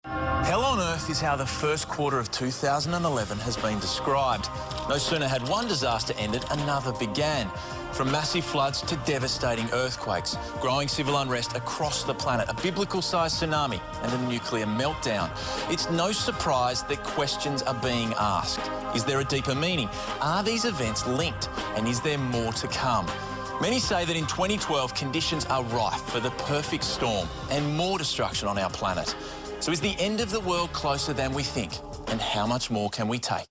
Hell on earth is how the first quarter of 2011 has been described. No sooner had one disaster ended, another began. From massive floods to devastating earthquakes, growing civil unrest across the planet, a biblical-sized tsunami and a nuclear meltdown. It's no surprise that questions are being asked. Is there a deeper meaning? Are these events linked? And is there more to come? Many say that in 2012, conditions are rife for the perfect storm and more destruction on our planet. So is the end of the world closer than we think? And how much more can we take?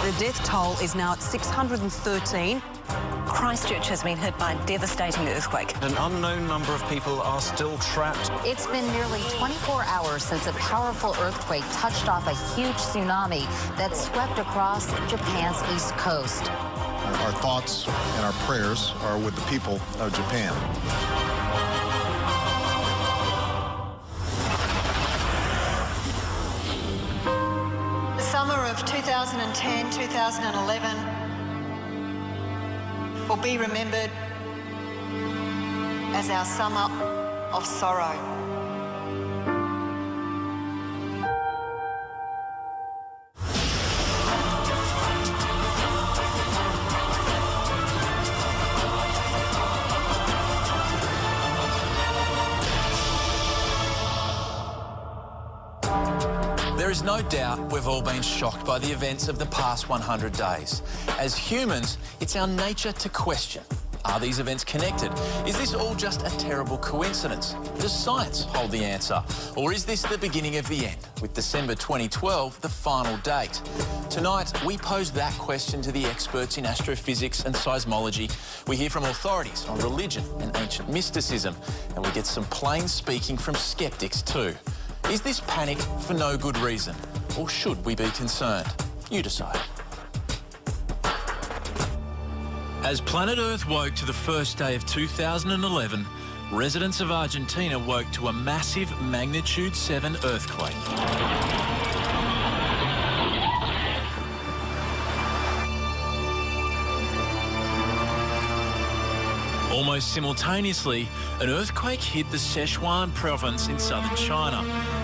The death toll is now at 613. Christchurch has been hit by a devastating earthquake. An unknown number of people are still trapped. It's been nearly 24 hours since a powerful earthquake touched off a huge tsunami that swept across Japan's east coast. Our thoughts and our prayers are with the people of Japan. The summer of 2010-2011 will be remembered as our summer of sorrow. There is no doubt we've all been shocked by the events of the past 100 days. As humans, it's our nature to question. Are these events connected? Is this all just a terrible coincidence? Does science hold the answer? Or is this the beginning of the end, with December 2012 the final date? Tonight, we pose that question to the experts in astrophysics and seismology. We hear from authorities on religion and ancient mysticism, and we get some plain speaking from skeptics too. Is this panic for no good reason, or should we be concerned? You decide. As planet Earth woke to the first day of 2011, residents of Argentina woke to a massive magnitude 7 earthquake. Almost simultaneously, an earthquake hit the Sichuan province in southern China,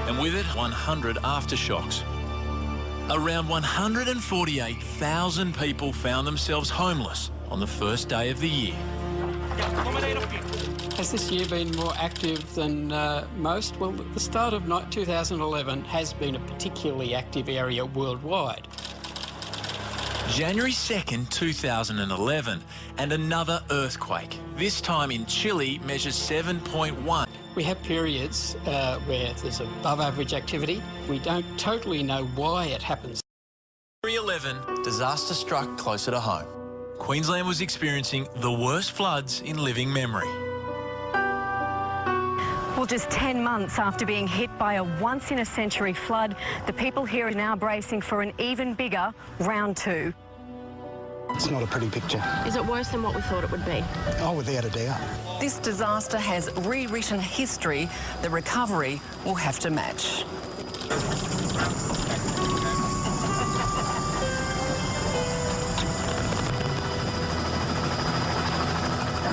and with it 100 aftershocks. Around 148,000 people found themselves homeless on the first day of the year. Has this year been more active than most? Well, the start of 2011 has been a particularly active area worldwide. January 2nd, 2011, and another earthquake. This time in Chile, measures 7.1. We have periods where there's above average activity. We don't totally know why it happens. January 11, disaster struck closer to home. Queensland was experiencing the worst floods in living memory. Well, just 10 months after being hit by a once-in-a-century flood, the people here are now bracing for an even bigger round 2. It's not a pretty picture. Is it worse than what we thought it would be? Oh, without a doubt. This disaster has rewritten history. The recovery will have to match.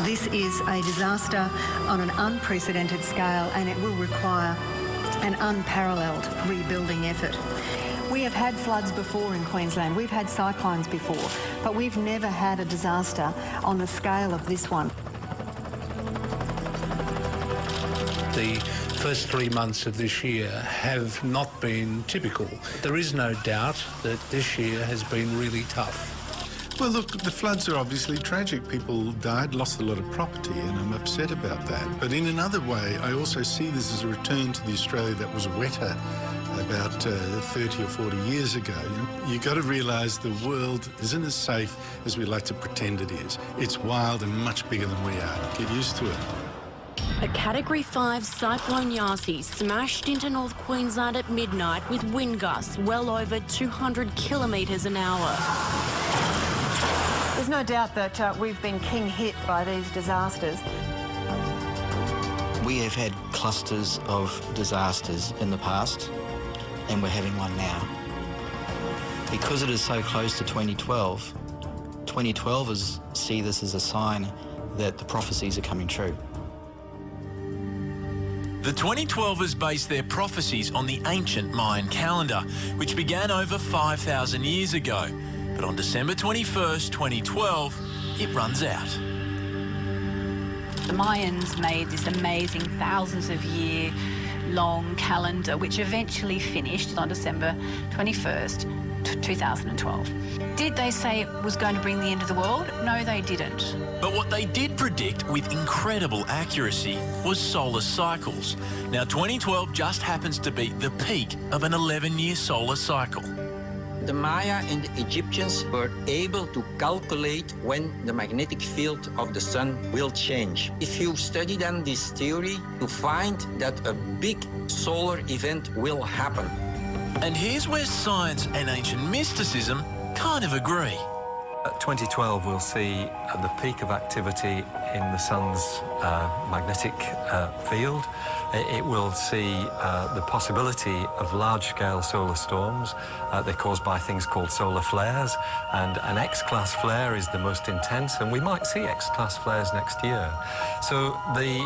This is a disaster on an unprecedented scale, and it will require an unparalleled rebuilding effort. We have had floods before in Queensland, we've had cyclones before, but we've never had a disaster on the scale of this one. The first 3 months of this year have not been typical. There is no doubt that this year has been really tough. Well, look, the floods are obviously tragic. People died, lost a lot of property, and I'm upset about that. But in another way, I also see this as a return to the Australia that was wetter about 30 or 40 years ago. You've got to realise the world isn't as safe as we like to pretend it is. It's wild and much bigger than we are. Get used to it. A Category 5 cyclone Yasi smashed into North Queensland at midnight with wind gusts well over 200 kilometres an hour. There's no doubt that we've been king hit by these disasters. We have had clusters of disasters in the past, and we're having one now. Because it is so close to 2012, 2012 see this as a sign that the prophecies are coming true. The 2012ers based their prophecies on the ancient Mayan calendar, which began over 5,000 years ago. But on December 21st, 2012, it runs out. The Mayans made this amazing thousands of year long calendar, which eventually finished on December 21st, 2012. Did they say it was going to bring the end of the world? No, they didn't. But what they did predict with incredible accuracy was solar cycles. Now, 2012 just happens to be the peak of an 11-year solar cycle. The Maya and the Egyptians were able to calculate when the magnetic field of the sun will change. If you study then this theory, you find that a big solar event will happen. And here's where science and ancient mysticism kind of agree. 2012 we'll see the peak of activity in the sun's magnetic field. It will see the possibility of large-scale solar storms. They're caused by things called solar flares, and an X-class flare is the most intense, and we might see X-class flares next year. So the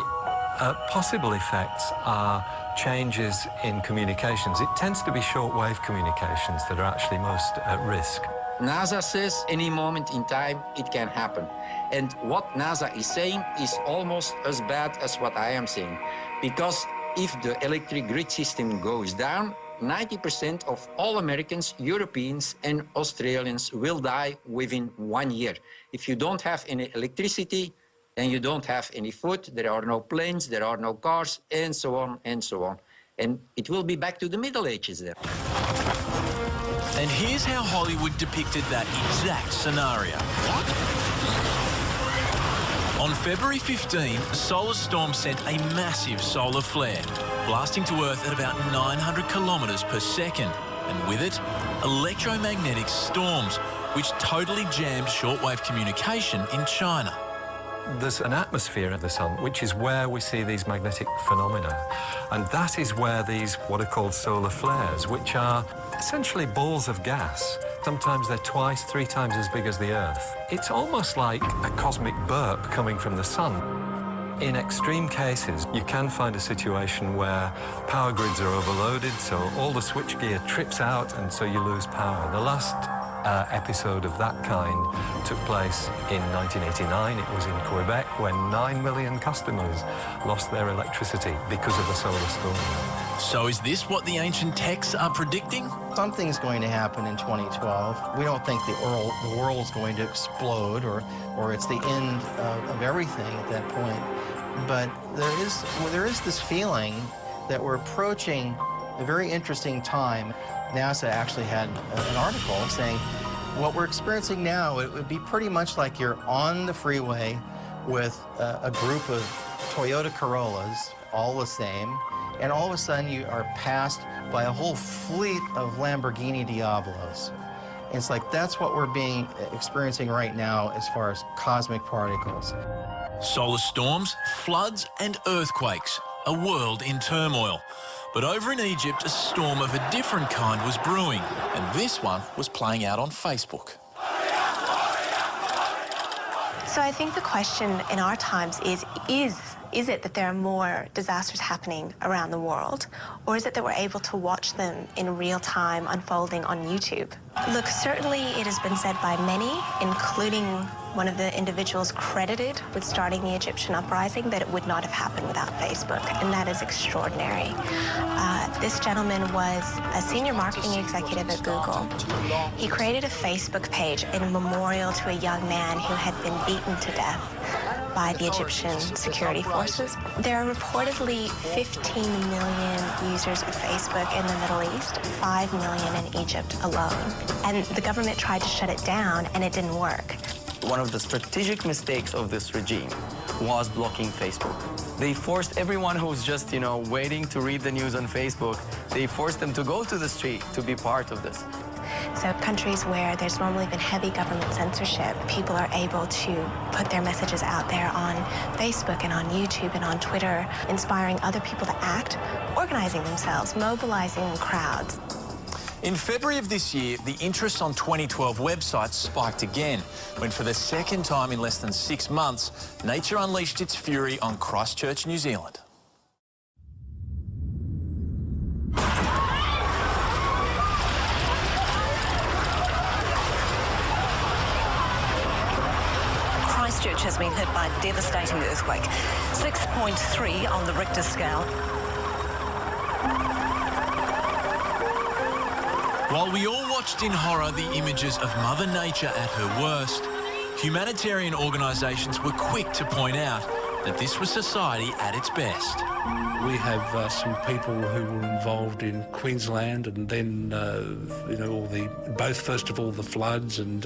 possible effects are changes in communications. It tends to be shortwave communications that are actually most at risk. NASA says any moment in time it can happen. And what NASA is saying is almost as bad as what I am saying. Because if the electric grid system goes down, 90% of all Americans, Europeans and Australians will die within 1 year. If you don't have any electricity, then you don't have any food, there are no planes, there are no cars, and so on and so on. And it will be back to the Middle Ages then. And here's how Hollywood depicted that exact scenario. On February 15, a solar storm sent a massive solar flare, blasting to Earth at about 900 kilometres per second. And with it, electromagnetic storms, which totally jammed shortwave communication in China. There's an atmosphere of the sun, which is where we see these magnetic phenomena. And that is where these, what are called solar flares, which are essentially balls of gas. Sometimes they're twice, 3 times as big as the Earth. It's almost like a cosmic burp coming from the sun. In extreme cases, you can find a situation where power grids are overloaded, so all the switchgear trips out, and so you lose power. The last episode of that kind took place in 1989. It was in Quebec when 9 million customers lost their electricity because of a solar storm. So is this what the ancient texts are predicting? Something's going to happen in 2012. We don't think the world's going to explode or it's the end of everything at that point. But there is this feeling that we're approaching a very interesting time. NASA actually had an article saying what we're experiencing now, it would be pretty much like you're on the freeway with a group of Toyota Corollas, all the same, and all of a sudden you are passed by a whole fleet of Lamborghini Diablos. And it's like that's what we're experiencing right now as far as cosmic particles. Solar storms, floods and earthquakes, a world in turmoil. But over in Egypt, a storm of a different kind was brewing, and this one was playing out on Facebook. So I think the question in our times is it that there are more disasters happening around the world, or is it that we're able to watch them in real time unfolding on YouTube? Look, certainly it has been said by many, including one of the individuals credited with starting the Egyptian uprising, that it would not have happened without Facebook, and that is extraordinary. This gentleman was a senior marketing executive at Google. He created a Facebook page in a memorial to a young man who had been beaten to death by the Egyptian security forces. There are reportedly 15 million users of Facebook in the Middle East, 5 million in Egypt alone. And the government tried to shut it down, and it didn't work. One of the strategic mistakes of this regime was blocking Facebook. They forced everyone who's just, waiting to read the news on Facebook, they forced them to go to the street to be part of this. So countries where there's normally been heavy government censorship, people are able to put their messages out there on Facebook and on YouTube and on Twitter, inspiring other people to act, organizing themselves, mobilizing crowds. In February of this year, the interest on 2012 websites spiked again, when for the second time in less than 6 months, Nature unleashed its fury on Christchurch, New Zealand. Christchurch has been hit by a devastating earthquake. 6.3 on the Richter scale. While we all watched in horror the images of Mother Nature at her worst, humanitarian organisations were quick to point out that this was society at its best. We have some people who were involved in Queensland, and then first of all the floods, and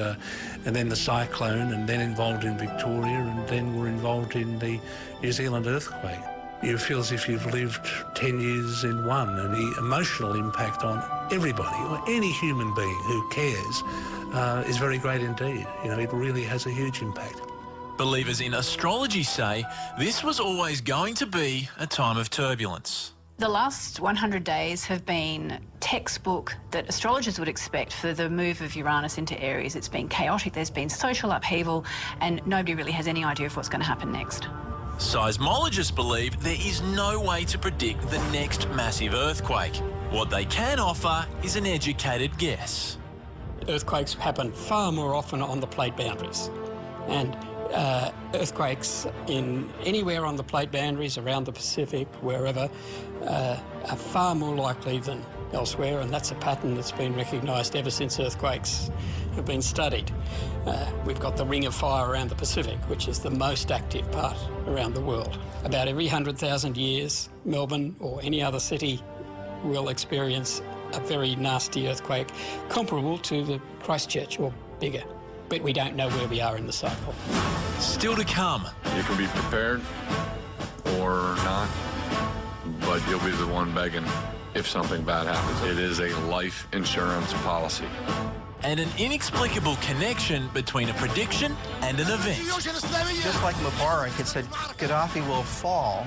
then the cyclone, and then involved in Victoria, and then were involved in the New Zealand earthquake. You feel as if you've lived 10 years in one, and the emotional impact on everybody, or any human being who cares, is very great indeed. It really has a huge impact. Believers in astrology say this was always going to be a time of turbulence. The last 100 days have been textbook that astrologers would expect for the move of Uranus into Aries. It's been chaotic, there's been social upheaval, and nobody really has any idea of what's going to happen next. Seismologists believe there is no way to predict the next massive earthquake. What they can offer is an educated guess. Earthquakes happen far more often on the plate boundaries, and earthquakes anywhere on the plate boundaries, around the Pacific, wherever, are far more likely than elsewhere, and that's a pattern that's been recognised ever since earthquakes have been studied. We've got the Ring of Fire around the Pacific, which is the most active part around the world. About every 100,000 years, Melbourne or any other city will experience a very nasty earthquake comparable to the Christchurch or bigger. But we don't know where we are in the cycle. Still to come. You can be prepared or not, but you'll be the one begging if something bad happens. It is a life insurance policy. And an inexplicable connection between a prediction and an event. Just like Mubarak, it said Gaddafi will fall.